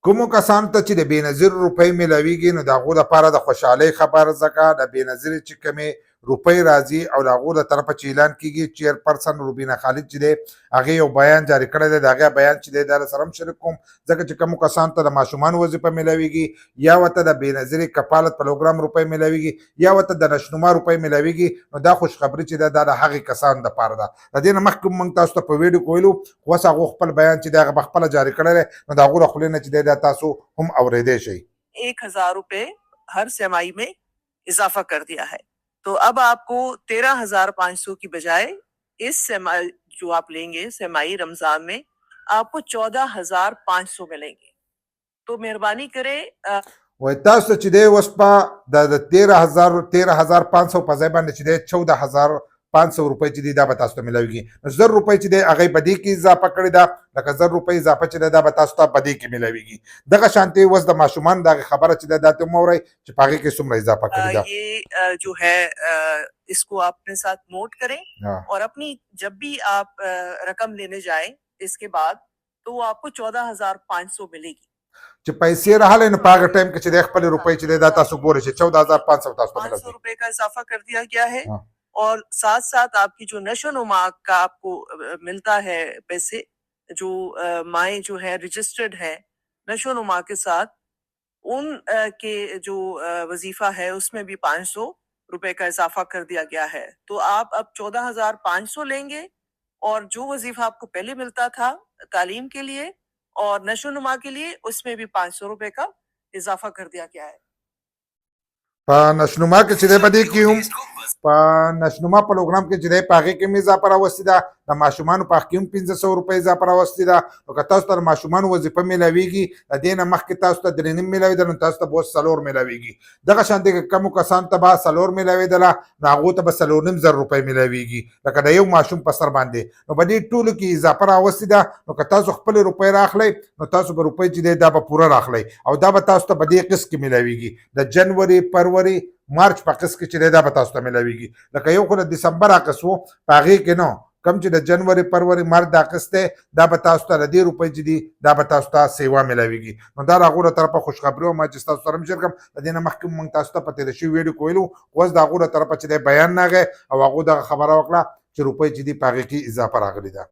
کومو کسانو ته چې د بینظیر روپۍ میلاویږي نو د هغو دپاره د خوشحالۍ خبر ځکه د بینظیر چې کومې روپۍ راځي او د هغو د طرفه چې اعلان کېږي چیرپرسن روبینا خالد چې دی هغې یو بیان جاري کړی دی د هغې بیان چې دی دا سره هم شریک کوم ځکه چې کومو کسانو ته د ماشومانو وظیفه میلاویږي یا ورته د بینظیر کفالت پروګرام روپۍ میلاویږي یا ورته د نشونما روپۍ میلاویږي نو دا خوشخبري چې ده دا د هغې کسانو دپاره ده. د دې نه مخکې موږ تاسو ته په ویډیو کې ویلو خو اوس هغو خپل بیان چې دی هغه پخپله جاري کړی دی نو د هغو له خولې نه چې دی دا تاسو هم اوریدی شئ. 1000 रुपए हर सेमाई में इजाफा कर दिया है, तो अब आपको 13,500 की बजाय इस सेमाई जो आप लेंगे सेमाई रमजान में आपको 14,500 मिलेंगे. तो मेहरबानी करें وای تاسو ته چې دی اوس په د 13,500 په ځای باندې چې دی 14,500 روپۍ چې دی دا به تاسو ته میلاویږي. نو 1000 روپۍ چې دی هغې په دې کې اضافه کړې ده لکه 1000 روپۍ اضافه چې دی دا به تاسو ته په دې کې میلاویږي. دغه شانتې اوس د ماشومانو د هغې خبره چې ده دا ته هم واورئ چې په هغې کې څومره اضافه کړې ده. ये जो है इसको आप अपने साथ नोट करें और अपनी जब भी आप रकम लेने जाएं इसके बाद तो वो आपको 14,500 मिलेगी. چې پیسې راغلی نو په هغه ټایم کې چې دی خپلې روپۍ چې دی دا تاسو ګورئ چې 14,500 تاسو ته ملوي. 500 रुपए का इजाफा कर दिया गया है और साथ साथ आपकी जो नशोनुमा का आपको मिलता है पैसे, जो माएँ जो है रजिस्टर्ड है नशोनुमा के साथ उन के जो वजीफा है उसमें भी 500 रुपए का इजाफा कर दिया गया है. तो आप अब 14,500 लेंगे और जो वजीफा आपको पहले मिलता था तालीम के लिए और नशोनुमा के लिए उसमें भी 500 रुपए का इजाफा कर दिया गया है. په نشونما کې چې دی په دې کې هم په نشونما پروګرام کې چې دی په هغې کې هم اضافه راوستې ده د ماشومانو په حق کې هم 500 روپۍ اضافه راوستې ده. نو که تاسو ته د ماشومانو وظیفه میلاویږي د دې نه مخکې تاسو ته 3.5 میلاوېده نو تاسو ته به اوس 4 میلاویږي. دغه شانتې که کومو کسانو ته به 4 میلاوېدله نو هغو ته به 4.5 روپۍ میلاویږي لکه د یو ماشوم په سر باندې. نو په دې ټولو کې اضافه راوستې ده. نو که تاسو خپلې روپۍ راخلئ نو تاسو به روپۍ چې دی دا به پوره راخلئ او دا به تاسو ته په دې قسط کې میلاویږي. د جنوري فروری مارچ په قسط کې چې دی دا به تاسو ته میلاویږي. لکه یو خو د دسمبر قسط و په هغې کې نو کم چې د جنوري فروری مارچ دا قسط دی دا به تاسو ته د دې روپۍ چې دي دا به تاسو ته سیوا میلاویږي. نو دا د هغو له طرفه خوشخبري وه ما چې ستاسو سره هم شیر کړم. د دې نه مخکې موږ تاسو ته په تېره شوي ویډیو کې ویلو اوس د هغو له طرفه چې دی بیان راغی او هغو دغه خبره وکړه چې روپۍ چې دي په هغې کې اضافه راغلې ده.